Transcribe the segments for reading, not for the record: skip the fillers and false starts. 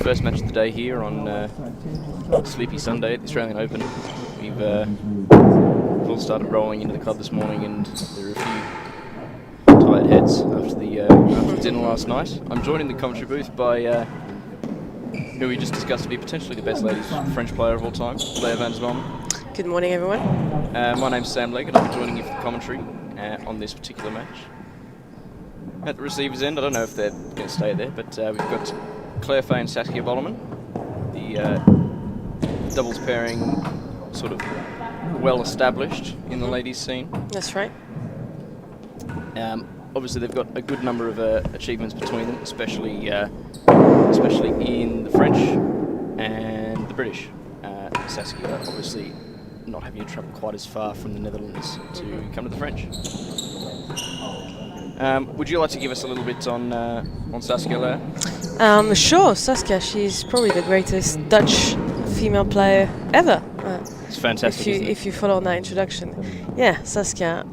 first match of the day here on Sleepy Sunday at the Australian Open. We've all started rolling into the club this morning, and there are a few tired heads after the dinner last night. I'm joined in the commentary booth by who we just discussed to be potentially the best ladies French player of all time, Leah van der Zalmen. Good morning, everyone. My name's Sam Legg, and I'll be joining you for the commentary on this particular match. At the receiver's end, I don't know if they're going to stay there, but we've got Claire Fahey and Saskia Bollerman, the doubles pairing sort of well established in the ladies scene. That's right. Obviously they've got a good number of achievements between them, especially in the French and the British. Saskia obviously not having to travel quite as far from the Netherlands to come to the French. Would you like to give us a little bit on Saskia, Leah? Sure, Saskia. She's probably the greatest Dutch female player ever. It's fantastic. If you follow that introduction, yeah, Saskia.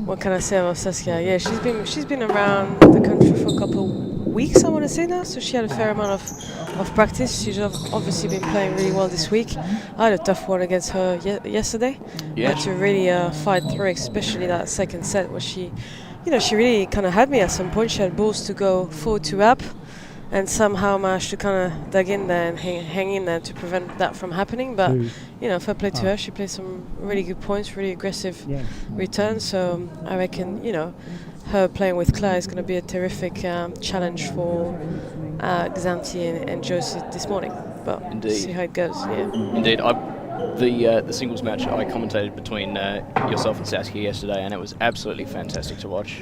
What can I say about Saskia? Yeah, she's been around the country for a couple of weeks, I want to say now. So she had a fair amount of practice. She's obviously been playing really well this week. I had a tough one against her yesterday. Yeah. Had to really fight through, especially that second set where she really kind of had me at some point. She had balls to go 4-2 up, and somehow managed to kind of dug in there and hang in there to prevent that from happening. But fair play to her. She played some really good points, really aggressive returns. So I reckon her playing with Claire is going to be a terrific challenge for Xanthi and Josie this morning. But Indeed. See how it goes. Yeah. Indeed. The singles match I commentated between yourself and Saskia yesterday, and it was absolutely fantastic to watch.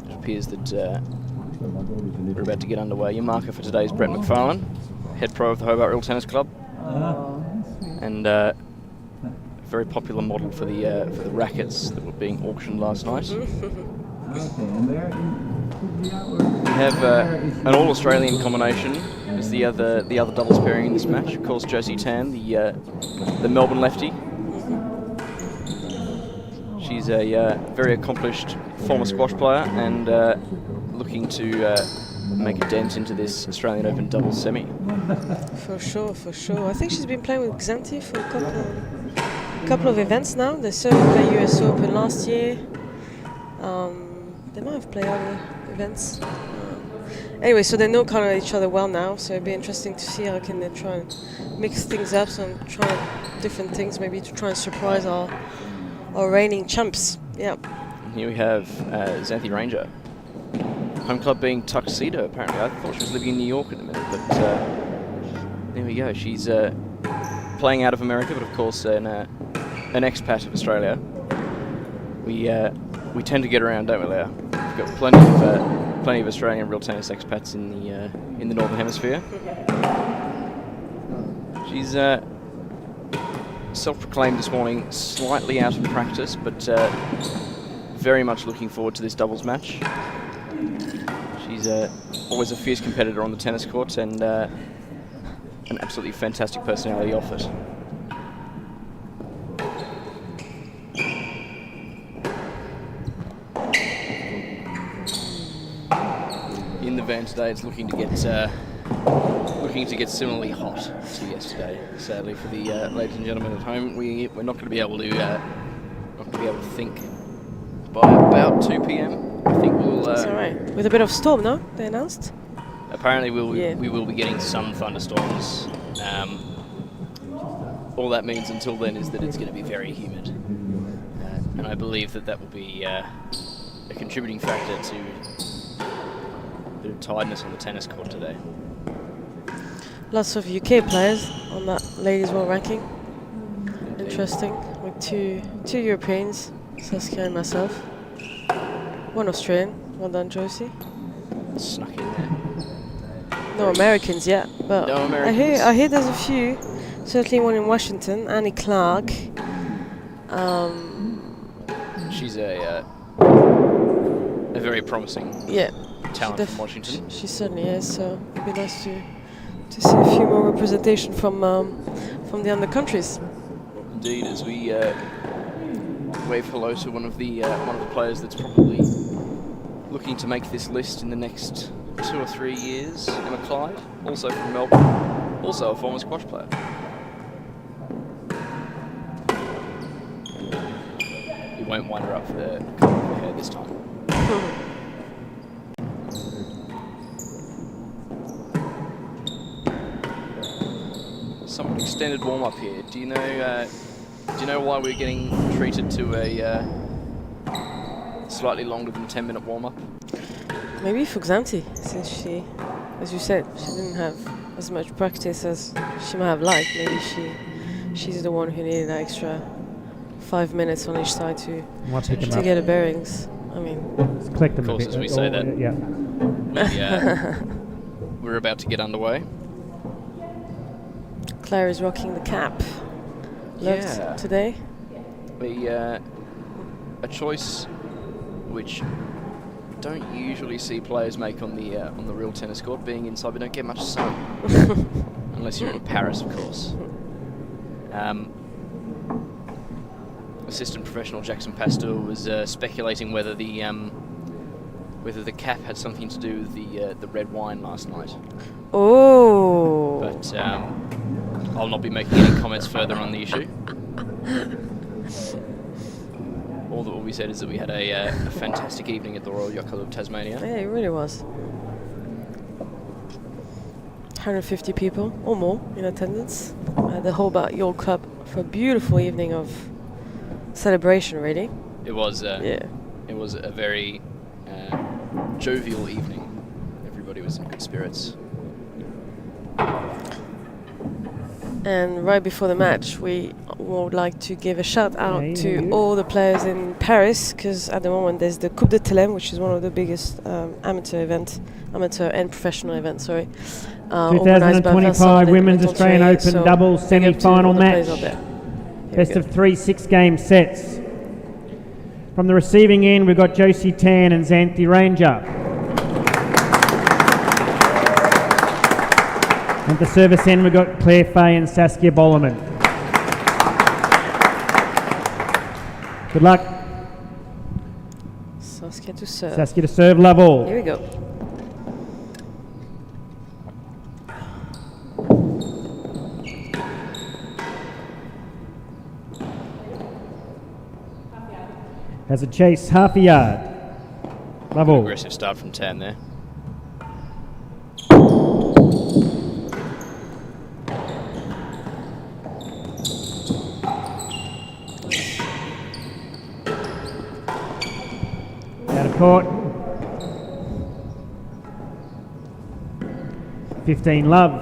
It appears that we're about to get underway. Your marker for today is Brett McFarlane, head pro of the Hobart Real Tennis Club, and a very popular model for the rackets that were being auctioned last night. We have an all-Australian combination as the other doubles pairing in this match. Of course, Josie Tan, the Melbourne lefty. She's a very accomplished former squash player and looking to make a dent into this Australian Open doubles semi. For sure. I think she's been playing with Xanthi for a couple of events now. They certainly played US Open last year. They might have played other events. Anyway, so they know kind of each other well now, so it'd be interesting to see how can they try and mix things up, so try different things, maybe to try and surprise our reigning champs. Yeah. And here we have Xanthi Ranger. Home club being Tuxedo, apparently. I thought she was living in New York at the minute, but there we go. She's playing out of America, but of course an expat of Australia. We tend to get around, don't we, Leah? We've got plenty of Australian real tennis expats in the Northern Hemisphere. She's self-proclaimed this morning slightly out of practice, but very much looking forward to this doubles match. She's always a fierce competitor on the tennis court and an absolutely fantastic personality off it. In the van today, it's looking to get similarly hot to yesterday. Sadly for the ladies and gentlemen at home, we're not going to be able to think by about 2 p.m. I think we'll. That's all right. With a bit of storm, no? They announced. Apparently, we will be getting some thunderstorms. All that means until then is that it's going to be very humid, and I believe that will be a contributing factor to bit of tiredness on the tennis court today. Lots of UK players on that ladies' world ranking. Indeed. Interesting, with two Europeans, Saskia and myself. One Australian. Well done, Josie. Snuck in there. No Americans yet, but no Americans. I hear there's a few. Certainly one in Washington, Annie Clark. She's a very promising talent from Washington. She certainly is. So it'd be nice to see a few more representation from the other countries. Indeed, as we wave hello to one of the players that's probably looking to make this list in the next 2 or 3 years. Emma Clyde, also from Melbourne, also a former squash player. We won't wind her up for the hair this time. Somewhat extended warm-up here. Do you know why we're getting treated to a slightly longer than 10-minute warm-up? Maybe for Xanthi, since she, as you said, she didn't have as much practice as she might have liked. Maybe she's the one who needed that extra 5 minutes on each side to get her bearings. I mean, of course, as we say that, we're about to get underway. Claire is rocking the cap. Loved today. A choice which don't usually see players make on the real tennis court. Being inside, we don't get much sun, unless you're in Paris, of course. Assistant professional Jackson Pasteur was speculating whether the cap had something to do with the red wine last night. Oh. But I'll not be making any comments further on the issue. All that will be said is that we had a fantastic evening at the Royal Yacht Club of Tasmania. Yeah, it really was. 150 people or more in attendance at the Hobart Yacht Club for a beautiful evening of celebration, really. It was it was a very jovial evening. Everybody was in good spirits. And right before the match, we would like to give a shout out to all the players in Paris, because at the moment there's the Coupe de Thelem, which is one of the biggest amateur and professional events, 2025 Women's Australian Open doubles semi-final match. Best of 3 6-game sets. From the receiving end, we've got Josie Tan and Xanthi Ranger. At the service end, we've got Claire Fahey and Saskia Bollerman. Good luck. Saskia to serve. Saskia to serve, love all. Here we go. Has a chase, half a yard. Love all. Aggressive start from Tan there. Out of court. 15 love.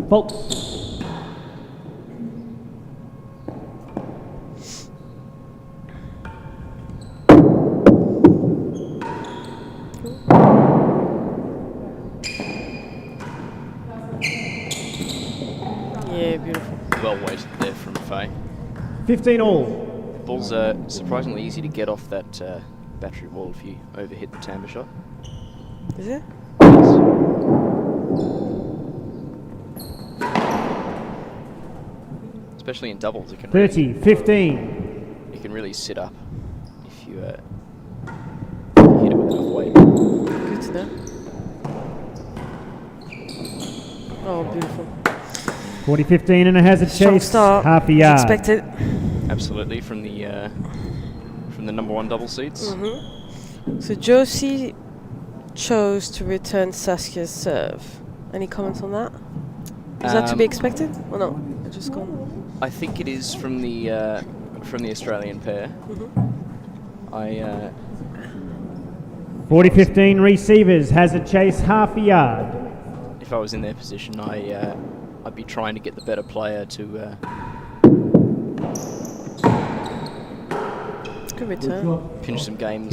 Fault. Yeah, beautiful. Well weighted there from Fahey. 15 all. Balls are surprisingly easy to get off that battery wall if you overhit the timbre shot. Is it? Especially in doubles, it can 30, 15. You can really sit up if you hit it with enough weight. Good to know. Oh, beautiful. 40-15 and it has a Strong chase, start. half a yard. Expected. Absolutely, from the number one double seats. So Josie chose to return Saskia's serve. Any comments on that? Is that to be expected or no? I just gone. I think it is from the Australian pair. 40-15 receivers, has a chase, half a yard. If I was in their position, I'd be trying to get the better player to Good return. pinch some games.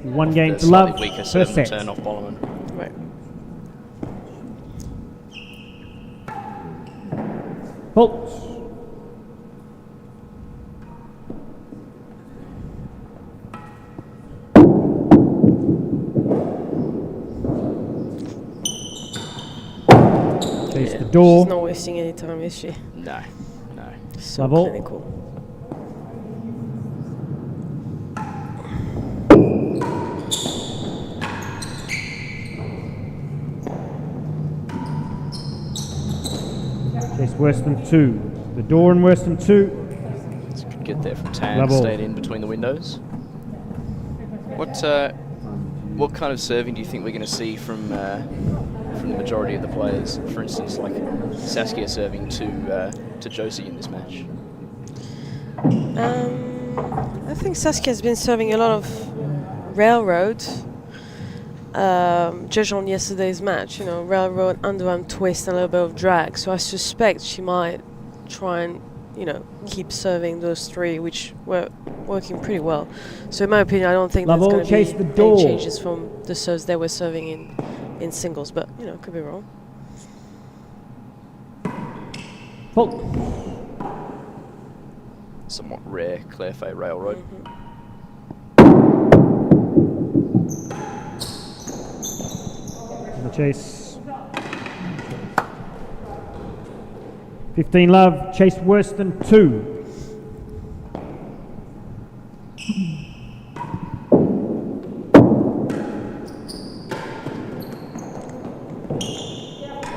One game to slightly love. weaker First serve set. turn off Bollerman. Right. Fault. Chase the door. She's not wasting any time, is she? No. So Level. clinical. worse than 2. The door and worse than 2. It's a good get there from Tan, Level. stayed in between the windows. What kind of serving do you think we're going to see from the majority of the players? For instance, like Saskia serving to Josie in this match. I think Saskia's been serving a lot of railroad. Judged on yesterday's match, you know, railroad, underarm twist, and a little bit of drag. So I suspect she might try and, you know, keep serving those 3, which were working pretty well. So in my opinion, I don't think there's going to be any changes from the serves they were serving in singles, but, you know, could be wrong. Fault. Somewhat rare Claire Fahey railroad. The chase. 15 love, chase worse than 2.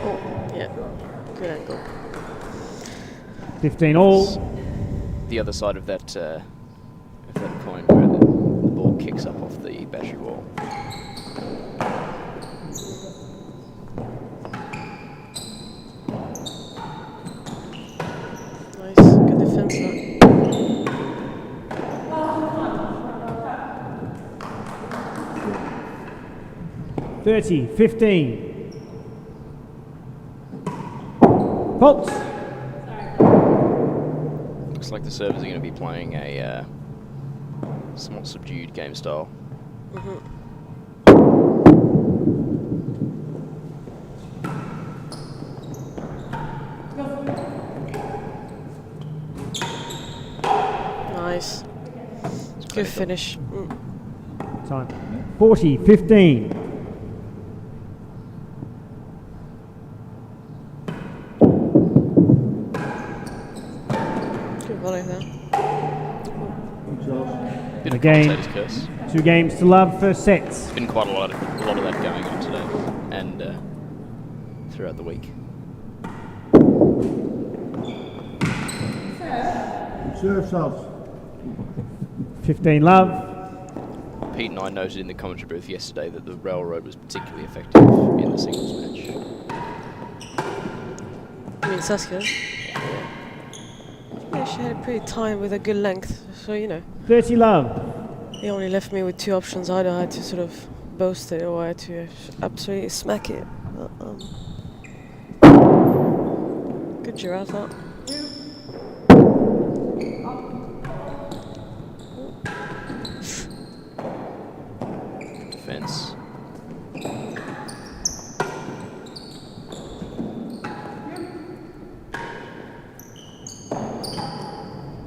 Oh, yeah, good angle. 15 all. The other side of that coin where the ball kicks up off the battery wall. Nice, good defense that. 30, 15. Fault. Looks like the servers are going to be playing a somewhat subdued game style. Nice. Good finish. Time. 40, 15. Good volley there. Bit of Again. commentator's curse. 2 games to love, first sets. Been quite a lot of that going on today and throughout the week. Serve subs. 15 love. Pete and I noted in the commentary booth yesterday that the railroad was particularly effective in the singles match. You mean Saskia? Yeah, she had it pretty tight with a good length, so you know. 30 love. He only left me with 2 options. Either I had to sort of boast it or I had to absolutely smack it. But, good giraffe that. Defense.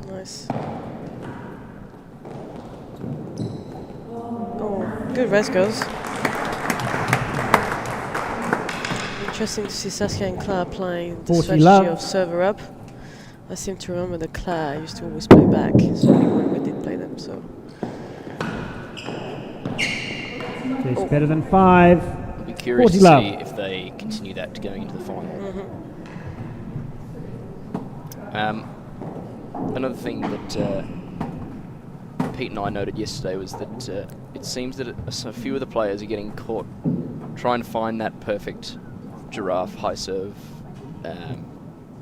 Nice. Oh, good res goes. Interesting to see Saskia and Claire playing the 40 strategy love. of server up. I seem to remember that Claire used to always play back, certainly when we did play them, so. It's better than 5. I'll be curious 40 to love. see if they continue that going into the final. Another thing that Pete and I noted yesterday was that it seems that a few of the players are getting caught trying to find that perfect giraffe, high serve,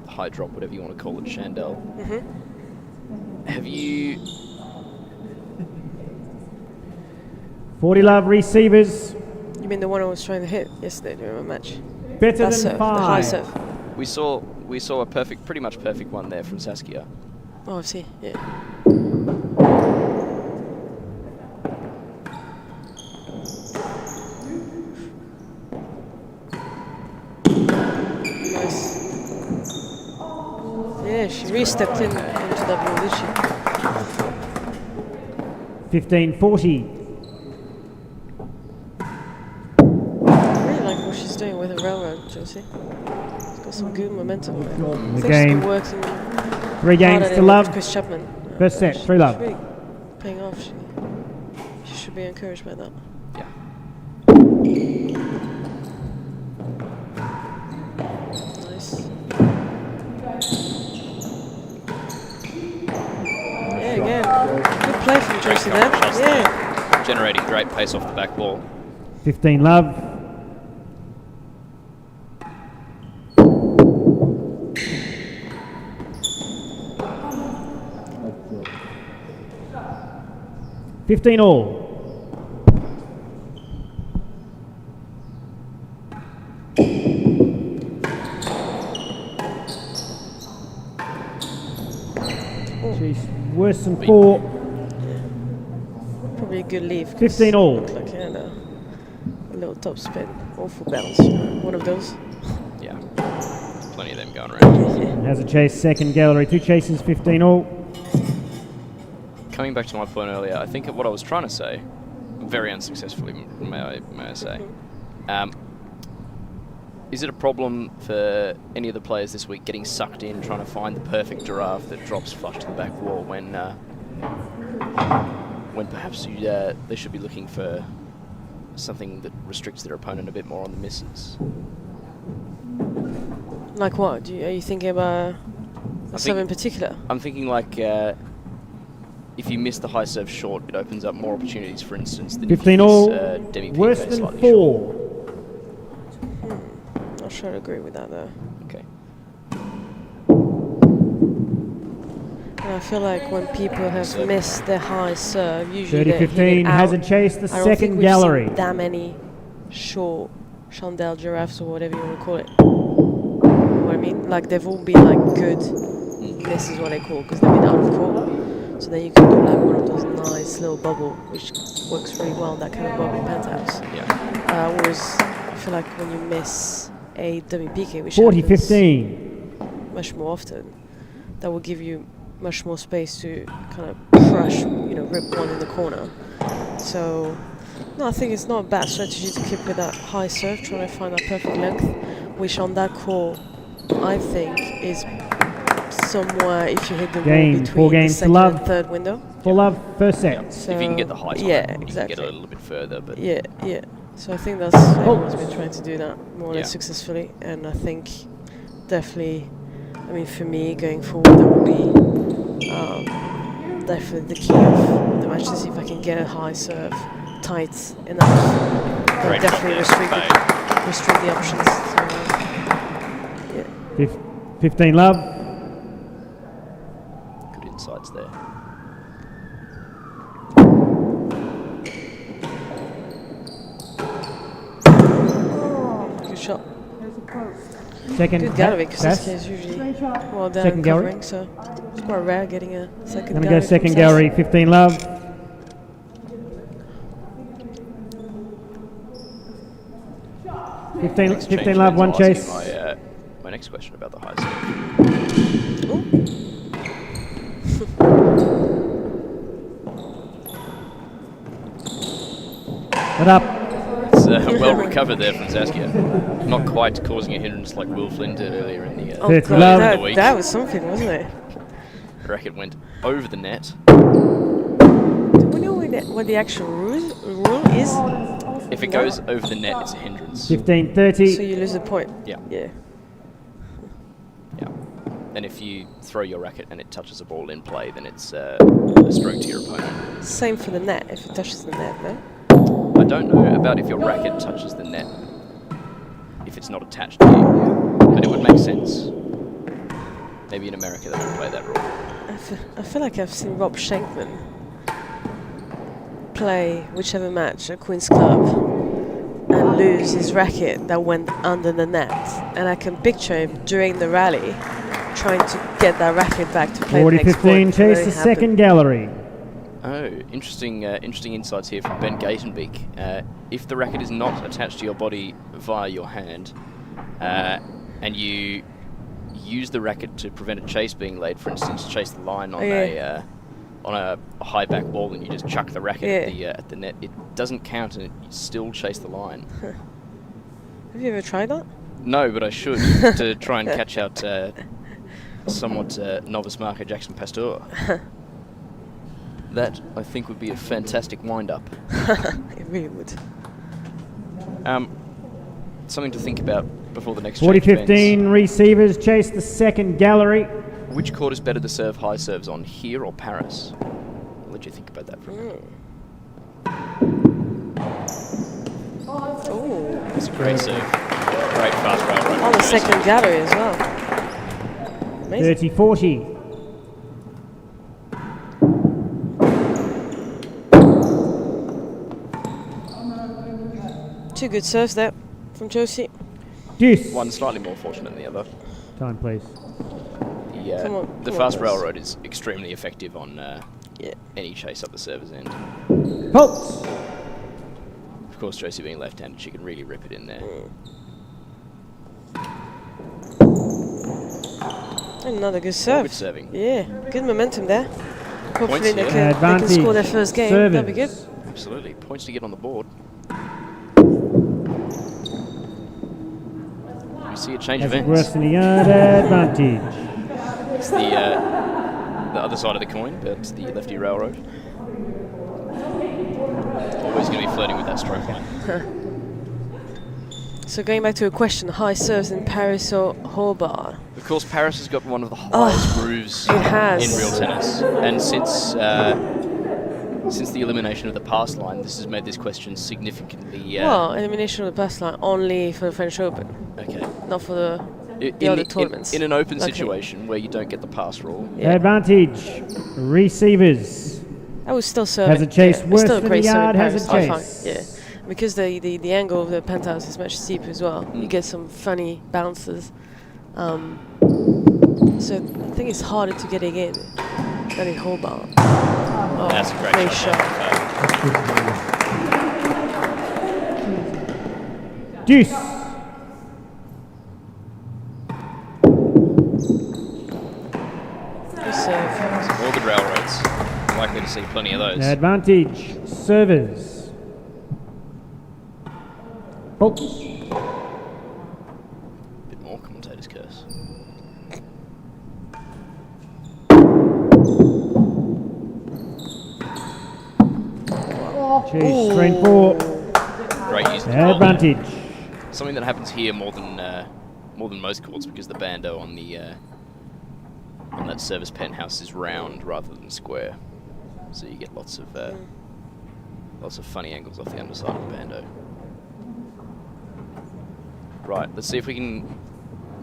high drop, whatever you want to call it, chandelle. Have you... 40 love receivers. You mean the one I was trying to hit yesterday during my match? Better That than serve, the high 5. serve. We saw a pretty much perfect one there from Saskia. Oh, I see, yeah. Nice. Yeah, she re-stepped into that ball, did she? 15-40. I really like what she's doing with the railroad, Josie. She's got some good momentum. The She's game. been working 3 games hard at to it with love. Chris Chapman. First set, 3 love. She's really paying off. She should be encouraged by that. Yeah. Nice. play from Josie there. Yeah. Generating great pace off the back ball. 15 love. $15 all. Jeez, worse than 4. Probably a good leave. 15 all. Looked like he had a little top spin. Awful bounce. One of those. Yeah. Plenty of them going around. Has a chase, second gallery. 2 chases, 15 all. Coming back to my point earlier, I think what I was trying to say, very unsuccessfully, may I say, is it a problem for any of the players this week getting sucked in, trying to find the perfect giraffe that drops flush to the back wall when perhaps they should be looking for something that restricts their opponent a bit more on the misses? Like what? Are you thinking about a serve in particular? I'm thinking like if you miss the high serve short, it opens up more opportunities, for instance, than 15 if you all. miss demi-piqué Worse than slightly 4. short. I'll try to agree with that though. Okay. And I feel like when people have missed their high serve, usually they hit 30-15 it out. hasn't chased the I don't think second we've gallery. seen that many short chandelle giraffes or whatever you want to call it. You know what I mean? Like they've all been like good misses, what they call, because they've been out of court. So then you can do like one of those nice little bubble, which works really well in that kind of bubbly penthouse. Yeah. Whereas I feel like when you miss a demi-piqué, which 40-15. much more often, that will give you much more space to kind of crush, rip one in the corner. So, no, I think it's not a bad strategy to keep with that high serve, trying to find that perfect length, which on that call, I think is somewhere if you hit the wall between the second and third window. For love, first set. Yeah. So if you can get the height on it, you can get it a little bit further. But yeah. So I think that's everyone's been trying to do that more or less successfully, and I think definitely, for me going forward, that will be definitely the key of the match, to see if I can get a high serve tight enough. That will definitely restrict the options. So, yeah. 15 love. Good insights there. Good shot. Second Good gallery, because pass. this is usually well down Second gallery. covering, so it's quite rare getting a second Gonna gallery. go second from gallery, 15 love. Next 15 change love, means one I'll ask chase. you my next question about the high serve. What up? It's well recovered there from Saskia. Not quite causing a hindrance like Will Flynn did earlier in the, Oh Fifth God, love. the week. that was something, wasn't it? The racket went over the net. Do we know what the actual rule is? If it goes over the net, it's a hindrance. 15-30. So you lose a point. Yeah. Yeah. Yeah. And if you throw your racket and it touches a ball in play, then it's a stroke to your opponent. Same for the net, if it touches the net, no? I don't know about if your racket touches the net, if it's not attached to you, but it would make sense. Maybe in America they don't play that rule. I feel like I've seen Rob Schenkman play whichever match at Queen's Club and lose his racket that went under the net. And I can picture him during the rally trying to get that racket back to play the next point. 40-15, chase the second gallery. Oh, interesting insights here from Ben Gatenbeek. If the racket is not attached to your body via your hand, and you use the racket to prevent a chase being laid, for instance, chase the line on a high back ball, and you just chuck the racket at the net, it doesn't count, and you still chase the line. Have you ever tried that? No, but I should to try and catch out somewhat novice marker Jackson Pasteur. That, I think, would be a fantastic wind-up. It really would. Something to think about before the next 40-15, receivers chase the second gallery. Which court is better to serve high serves on, here or Paris? let you think about that for a minute. Oh, It's a great serve. Great fast railroad. on the second gallery as well. Amazing. 30-40. Two good serves there from Josie. Deuce. One slightly more fortunate than the other. Time, please. The fast railroad is extremely effective on any chase up the server's end. Faults. Of course, Josie being left-handed, she can really rip it in there. Another good serve. Good serving. Yeah, good momentum there. Hopefully they here. can score their first game. That'd be good. Absolutely. Points to get on the board. We see a change of That's ends. worse than a yard advantage. It's the other side of the coin, but the lefty railroad. Always going to be flirting with that stroke line. So going back to a question, high serves in Paris or Hobart? Of course, Paris has got one of the highest grooves it has. in real tennis. And since the elimination of the pass line, this has made this question significantly... well, elimination of the pass line only for the French Open. Okay. Not for the other tournaments. In an open situation where you don't get the pass rule. Yeah. Advantage. Receivers. I would still serve Has it. a chase It's worse still a than great the serve in yard has a Paris, I chase. find. Yeah. Because the angle of the penthouse is much steeper as well. You get some funny bounces. So I think it's harder to get again than in Hobart. Oh, That's a great shot. Deuce. Good serve. All good railroads. Likely to see plenty of those. Advantage. Servers. Faults. Bit more commentator's curse. Jeez, 3 and 4. Great use of the Advantage. Something that happens here more than most courts because the bando on that service penthouse is round rather than square, so you get lots of funny angles off the underside of the bando. Right, let's see if we can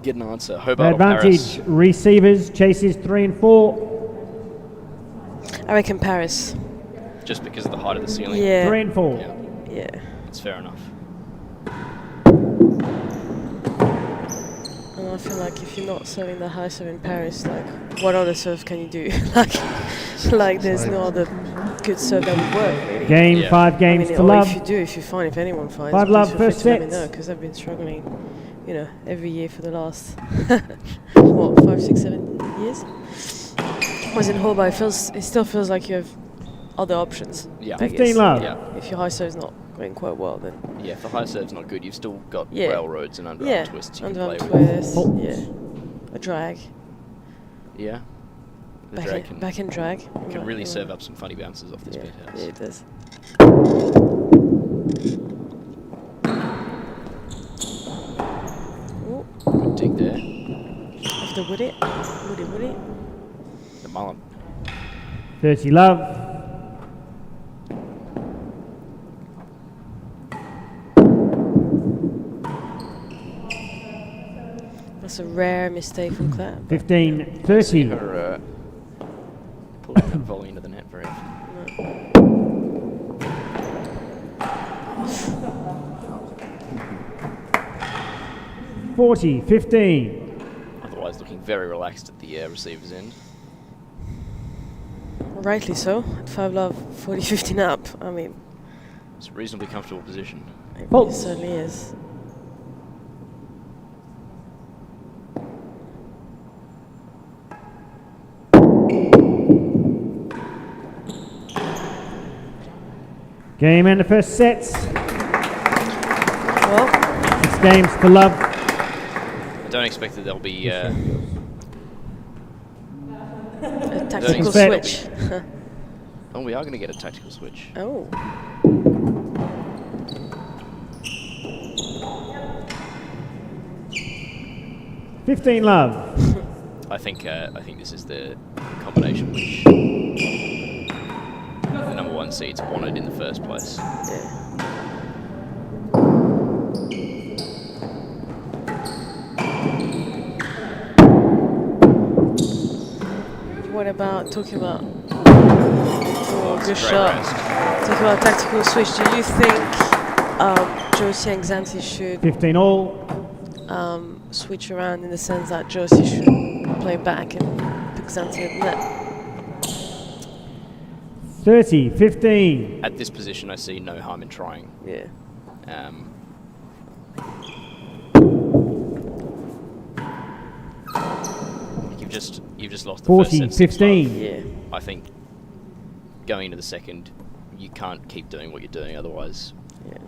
get an answer. Hobart or Advantage. Paris? Receivers. Chases 3 and 4. I reckon Paris. Just because of the height of the ceiling. Yeah. 3 and 4. Yeah, Yeah. that's fair enough. And I feel like if you're not serving the high serve in Paris, like, what other serve can you do? like there's no other good serve that would work, really. Game, Yeah. 5 games to or love. if you do, if anyone finds, 5 love, please feel first free to let me sets. know, because I've been struggling, every year for the last, 5, 6, 7 years. Whereas in Hobart, it still feels like you have other options. Yeah. I 15 guess. love. Yeah, If your high serve is not going quite well, then yeah. If the high serve's not good, you've still got Yeah. railroads and underarm twists you can play underarm with. twist, Oh. yeah, a drag, Yeah. The drag backhand drag. can really serve up some funny bounces off this Yeah, penthouse. yeah, it does. Ooh, Good dig there. off the woody. The mullen. 30 love. That's a rare mistake from Claire. 15, 30. Her pull that volley into the net very often. 40, 15. Otherwise looking very relaxed at the receiver's end. Rightly so. At 5 love, 40, 15 up. I mean, It's a reasonably comfortable position. it Faults. certainly is. Game and the first sets. Well, 6 games to love. I don't expect that there'll be a tactical Respect. switch. oh, we are going to get a tactical switch. Oh. $15 love. I think this is the combination which 1 seeds wanted in the first place. Yeah. What about talking about good shot? Talking about tactical switch. Do you think Josie and Xanthi should 15 all. switch around in the sense that Josie should play back and pick Xanthi at net? 30, 15. At this position, I see no harm in trying. Yeah. You've just lost the 40, first set 15. 6-5. Yeah. I think going into the second, you can't keep doing what you're doing, otherwise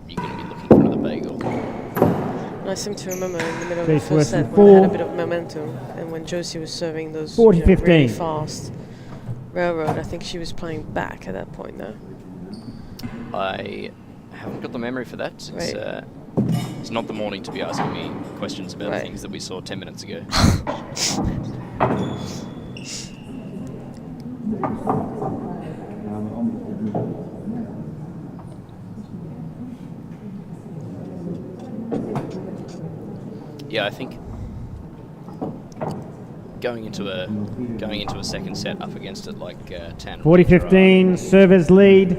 you're going to be looking for another bagel. I seem to remember in the middle of Chase the first set Weston, when they had a 4. bit of momentum, and when Josie was serving those 40, really 15. fast railroad, I think she was playing back at that point, no? I haven't got the memory for that. Right. It's not the morning to be asking me questions about Right. things that we saw 10 minutes ago. Yeah, I think going into a second set up against it like 10. 40-15, servers lead.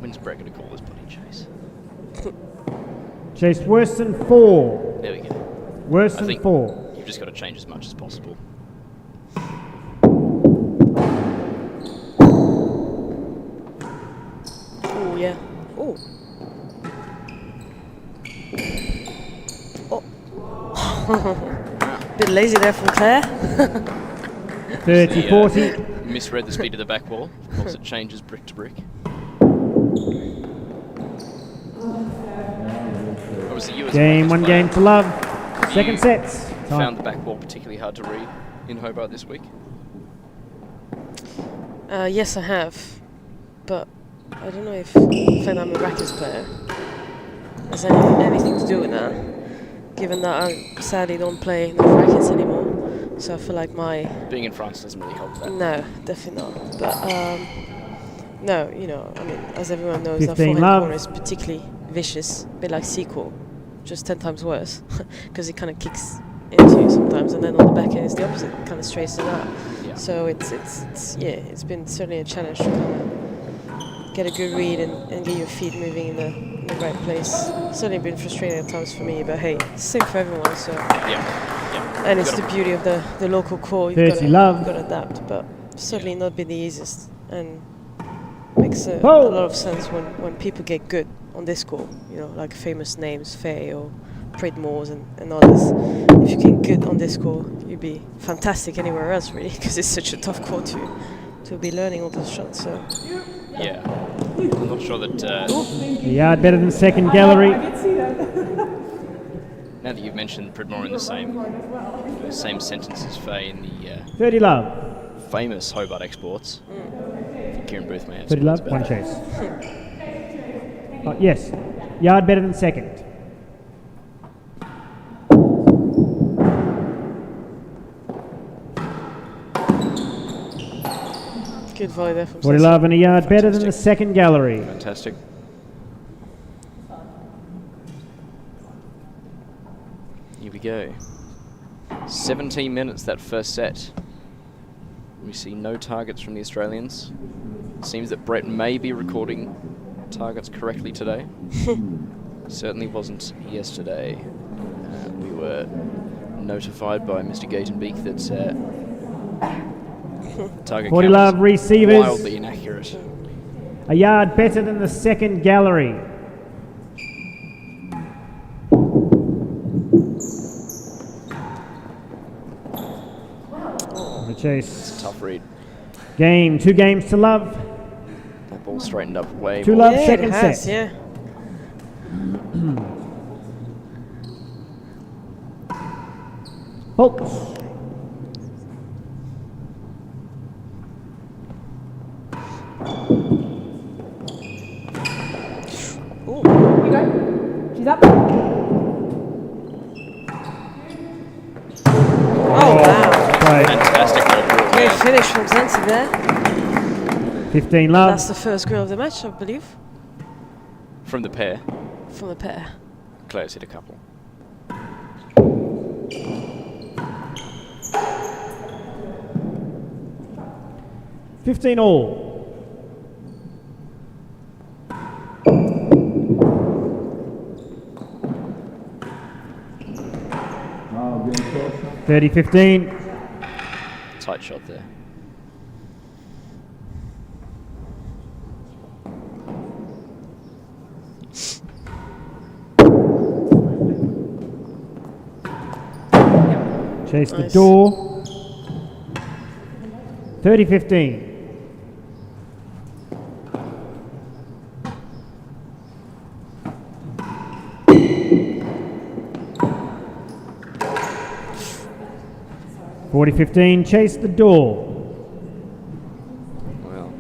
When's Brett going to call this bloody chase? Chase worse than 4. There we go. Worse I than think 4. you've just got to change as much as possible. Oh, yeah. Oh. Oh. Bit lazy there from Claire. 30, 40. Misread the speed of the back wall. Of course, it changes brick to brick. Obviously, you as a Game, practice one player, game to love. have Second you sets. found the back wall particularly hard to read in Hobart this week? Yes, I have. But I don't know if the fact I'm a rackets player has anything to do with that, given that I sadly don't play enough rackets anymore. So I feel like my... Being in France doesn't really help that. No, definitely not. But no, you know, I mean, as everyone knows, that 15 forehand love. corner is particularly vicious, a bit like sequel, just 10 times worse, because it kind of kicks into you sometimes, and then on the back end it's the opposite, kind of straightens it out. Yeah. So it's it's been certainly a challenge to kind of get a good read and get your feet moving in the right place. Certainly been frustrating at times for me, but hey, same for everyone. So Yeah. and it's Gotta- the beauty of the local core. You've 30 love. got to adapt, but certainly not been the easiest, and makes a Whoa. lot of sense when people get good on this court. You know, like famous names, Fahey or Pridmores and others. If you get good on this court, you'd be fantastic anywhere else, really, because it's such a tough court to be learning all those shots. So Yeah. I'm not sure that A yard better than second gallery. now that you've mentioned Pridmore in the same sentence as Fahey in the 30 love. famous Hobart exports, I think Kieran Booth may have 30 some love, words one about chase. Oh, yes, yard better than second. good volley there from 40 Cecil. love and a yard better than the Fantastic. second gallery. Fantastic. Here we go. 17 minutes that first set. We see no targets from the Australians. It seems that Brett may be recording targets correctly today. Certainly wasn't yesterday. We were notified by Mr. Gatenbeek that target 40 count love was receivers. wildly inaccurate. A yard better than the second gallery. The chase. It's a tough read. Game, 2 games to love. That ball straightened up way Two more. love, Yeah, second it has, set. yeah. Holtz. Ooh. You go. She's up. Oh, wow. Play. Fantastic ball. Great Yeah. finish from Zanti there. 15 love. That's the first girl of the match, I believe. From the pair, From the pair. Claire's hit a couple. $15 all. Oh, getting closer. 30-15. Tight shot there. Chase the Nice. door. 30-15. $40-15. Chase the door. Well,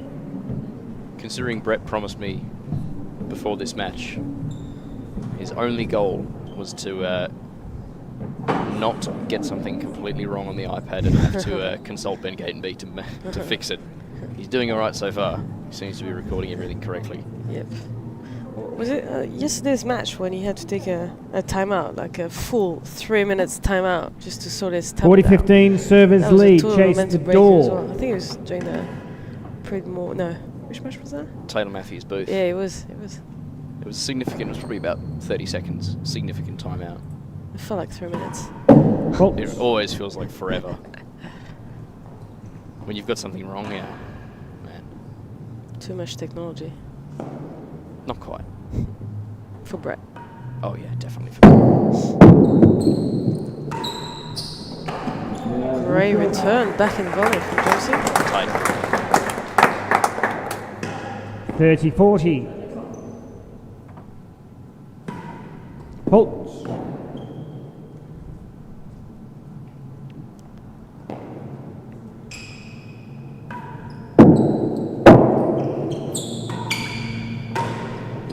considering Brett promised me before this match, his only goal was to not get something completely wrong on the iPad and have to consult Ben Gatenby to fix it. He's doing all right so far. He seems to be recording everything correctly. Yep. Was it yesterday's match when he had to take a timeout, like a full 3 minutes timeout, just to sort his tablet out? 40-15. Servers That was a lead. total Chase the momentum breaker as door. well. I think it was during the Pridmore. No, which match was that? Taylor Matthews booth. Yeah, it was. It was. It was significant. It was probably about 30 seconds. Significant timeout. It felt like 3 minutes. Oh, It always feels like forever. When you've got something wrong, yeah. Man, Too much technology not quite. for Brett. Oh yeah, definitely. For Great return, back in volley from Josie. tight. 30-40. Holtz.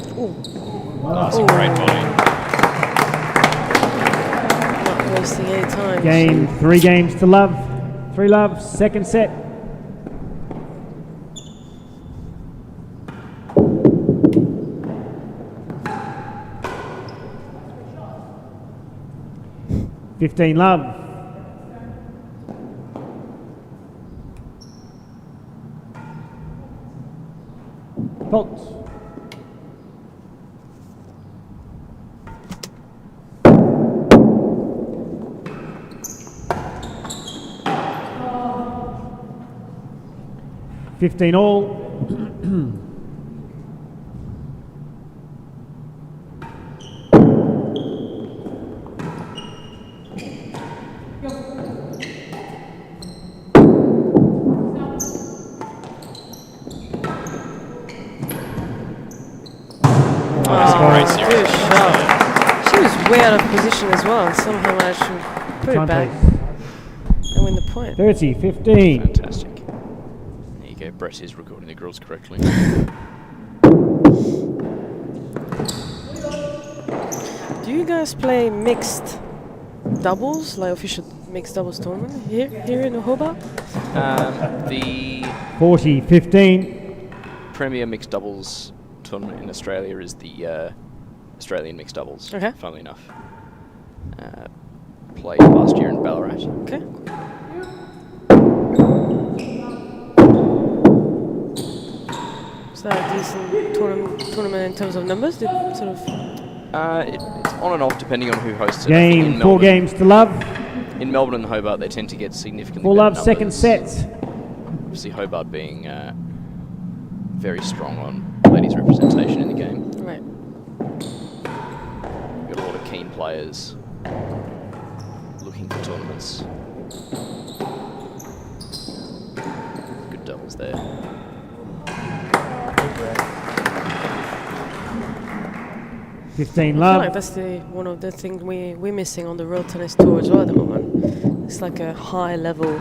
That's a great volley. Not wasting any time. Game, 3 games to love. 3 love, second set. $15 love. Holtz. $15 all. That's a great series. Good shot. She was way out of position as well. Somehow managed to put it Time back pace. and win the point. 30-15. Fantastic. There you go. Brett is recording the girls correctly. Do you guys play mixed doubles, like official mixed doubles tournament here in Hobart? The 40-15. premier mixed doubles tournament in Australia is the Australian mixed doubles. Okay. Funnily enough, played last year in Ballarat. Okay. Is that a decent tournament in terms of numbers? Did sort of It's on and off depending on who hosts it. I think Game, in 4 Melbourne- games to love. In Melbourne and Hobart, they tend to get significantly 4 better love, second numbers. set. Obviously, Hobart being very strong on ladies' representation in the game. right. We've got a lot of keen players looking for tournaments. Good doubles there. I 15 feel love. like that's one of the things we're missing on the World Tennis Tour as well at the moment. It's like a high level.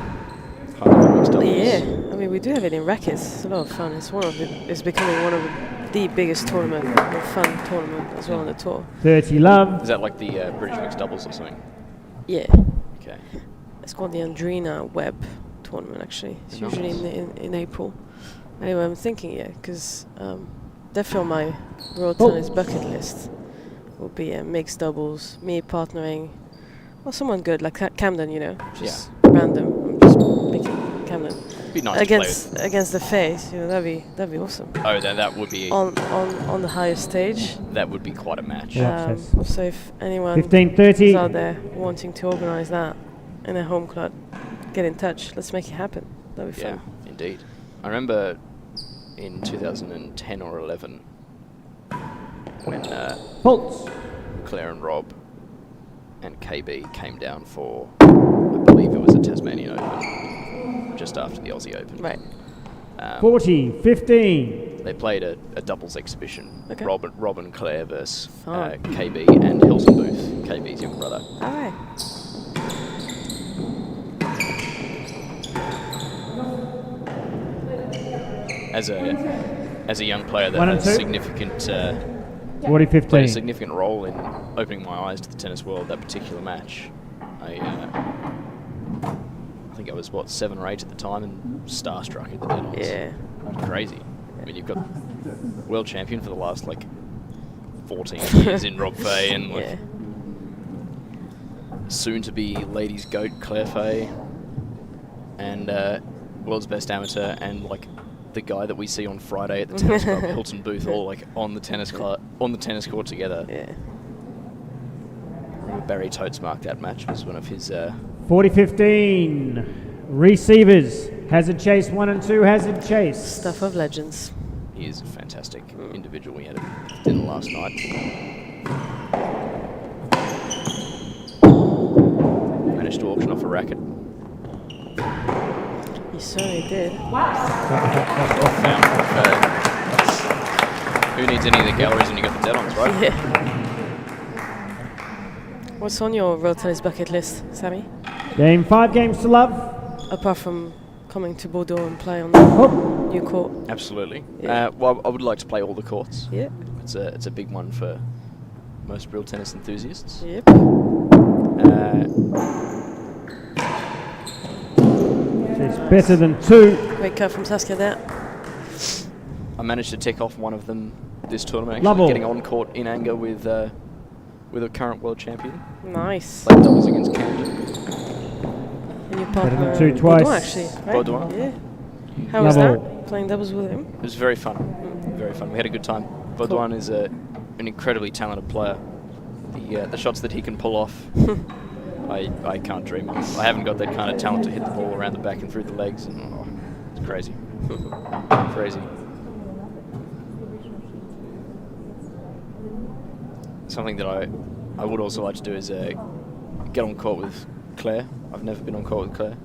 High level mixed doubles. Yeah, I mean we do have it in rackets. It's a lot of fun. It's becoming one of the biggest tournament, the fun tournament as well on the tour. 30 love. Is that like the British mixed doubles or something? Yeah, Okay. it's called the Andrina Webb tournament actually. It's Nice. usually in April. Anyway, I'm thinking because definitely on my World Tennis bucket list will be mixed doubles, me partnering, or someone good like Camden, just random. I'm just picking Camden Be nice to play with. against the Fahey. That'd be awesome. Oh, that would be On the highest stage. that would be quite a match. Yeah. So if anyone 15:30. is out there wanting to organise that in a home club, get in touch. Let's make it happen. That'd be Yeah, fun. indeed. I remember in 2010 or 11 when Pulse. Claire and Rob and KB came down for, I believe it was a Tasmanian Open, just after the Aussie Open. Right. 40-15. They played a doubles exhibition. Okay. Rob and Claire versus Fun. KB and Hilton Booth, KB's young brother. All right. As a young player that 1 and has 2. significant played a 40-15. significant role in opening my eyes to the tennis world. That particular match, I think I was 7 or 8 at the time and starstruck at the deadlines. Yeah. It was crazy. I mean, you've got world champion for the last 14 years in Rob Fahey and Yeah. soon to be ladies goat Claire Fahey and world's best amateur and the guy that we see on Friday at the tennis club, Hilton Booth, all on the tennis court together. Yeah. Barry Totes marked that match as one of his. 40-15. Receivers. Hazard Chase 1 and 2. Hazard Chase. Stuff of legends. He is a fantastic individual. We had a dinner last night. Managed to auction off a racket. You certainly did. Who needs any of the galleries when you got the deadlines, right? Yeah. What's on your World Tennis bucket list, Sammy? Game 5 games to love. Apart from coming to Bordeaux and play on the new court. Absolutely. Yeah. Well, I would like to play all the courts. Yeah. It's a big one for most real tennis enthusiasts. Yep. It's better than 2. Great cut from Saskia there. I managed to tick off one of them this tournament, Love all. actually, getting on court in anger with a current world champion. Nice. Played doubles against Camden. And your Better than partner 2 twice. Baudouin, actually, right? Baudouin. Yeah. How was Love that? Playing doubles with him? It was very fun. Very fun. We had a good time. Baudouin is an incredibly talented player. The shots that he can pull off, I can't dream of. I haven't got that kind of talent to hit the ball around the back and through the legs. And, it's crazy. Crazy. Something that I would also like to do is get on court with Claire. I've never been on court with Claire.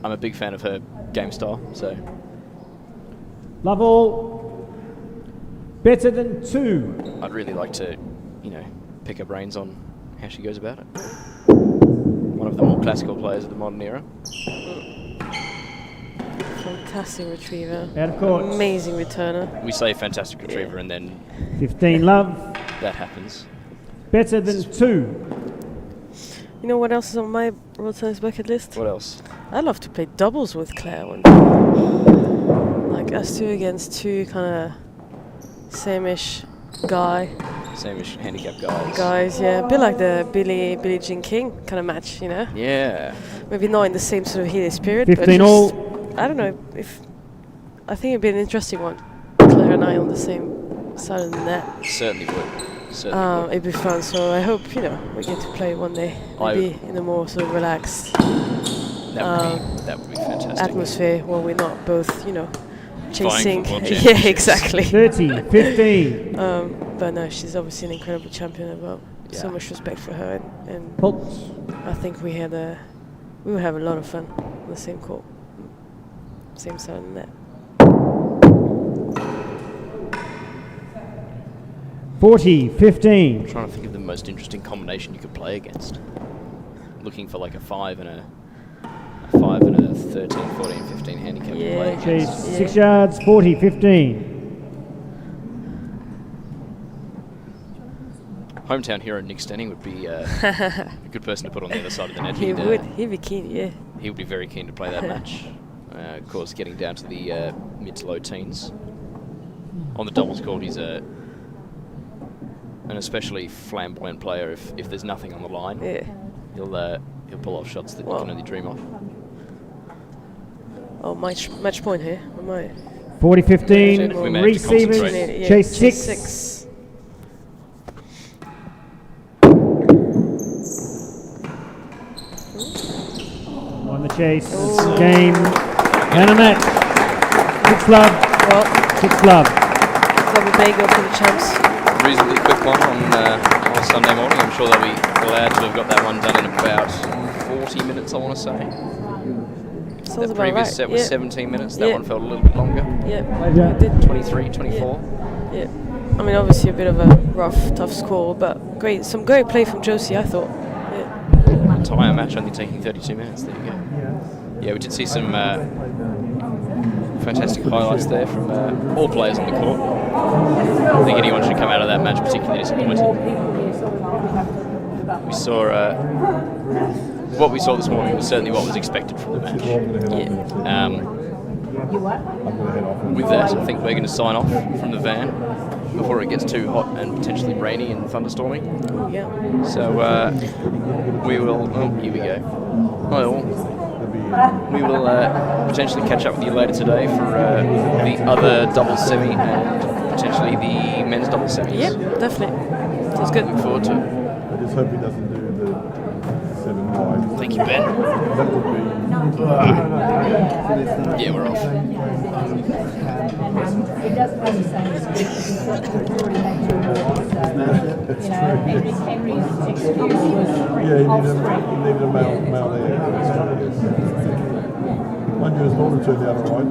I'm a big fan of her game style, so Love all. Better than 2. I'd really like to, pick her brains on how she goes about it. One of the more classical players of the modern era. Fantastic retriever. Out of court. Amazing returner. We say fantastic retriever and then 15 love. that happens. Better than 2. You know what else is on my World Tennis bucket list? What else? I'd love to play doubles with Claire. Like us 2 against 2, kind of same-ish Same-ish handicap guys. guys. Yeah, a bit like the Billie Jean King kind of match, Yeah. Maybe not in the same sort of heated spirit, 15 but just, all. I don't know if I think it'd be an interesting one. Claire and I on the same side of the net. Certainly would. Certainly would. It'd be fun. So I hope we get to play one day, maybe in a more sort of relaxed That would be fantastic. atmosphere where we're not both, chasing. for world Yeah, championships. exactly. 30, 15. But no, she's obviously an incredible champion. I've got so Yeah. much respect for her, and Pulse. I think we would have a lot of fun on the same court, same side of the net. 40, 15. I'm trying to think of the most interesting combination you could play against. Looking for like a 5 and a 13, 14, 15 handicap to play Yeah. Chase, against. 6 yards, 40, 15. hometown hero Nick Stenning would be a good person to put on the other side of the net. He would. He'd be keen, yeah. He would be very keen to play that match. Of course, getting down to the mid to low teens. On the doubles court, he's an especially flamboyant player. If there's nothing on the line, he'll pull off shots that you can only dream of. Oh, match point here. 40-15, receivers, chase 6. On the chase, game, and a match. 6 love. Double bagel for the champs. Reasonably quick one on Sunday morning. I'm sure they'll be glad to have got that one done in about 40 minutes, I want to say. The previous set was 17 minutes. That one felt a little bit longer. Yeah. It did. 23, 24. Yeah. I mean, obviously a bit of a rough, tough score, but some great play from Josie, I thought. Yeah. Entire match only taking 32 minutes. There you go. Yeah, we did see some fantastic highlights there from all players on the court. I think anyone should come out of that match particularly disappointed. We saw what we saw this morning was certainly what was expected from the match. With that, I think we're going to sign off from the van before it gets too hot and potentially rainy and thunderstorming. So we will. Oh, here we go. We will potentially catch up with you later today for the other doubles semi and potentially the men's doubles semis. Yep, definitely. Sounds good. Look forward to it. I just hope he doesn't do the 7 wide. Thank you, Ben. That would be... Yeah, we're off. It does have the same. Henry's excuse was Yeah, you need a male there. Mind you, his daughter turned out all right.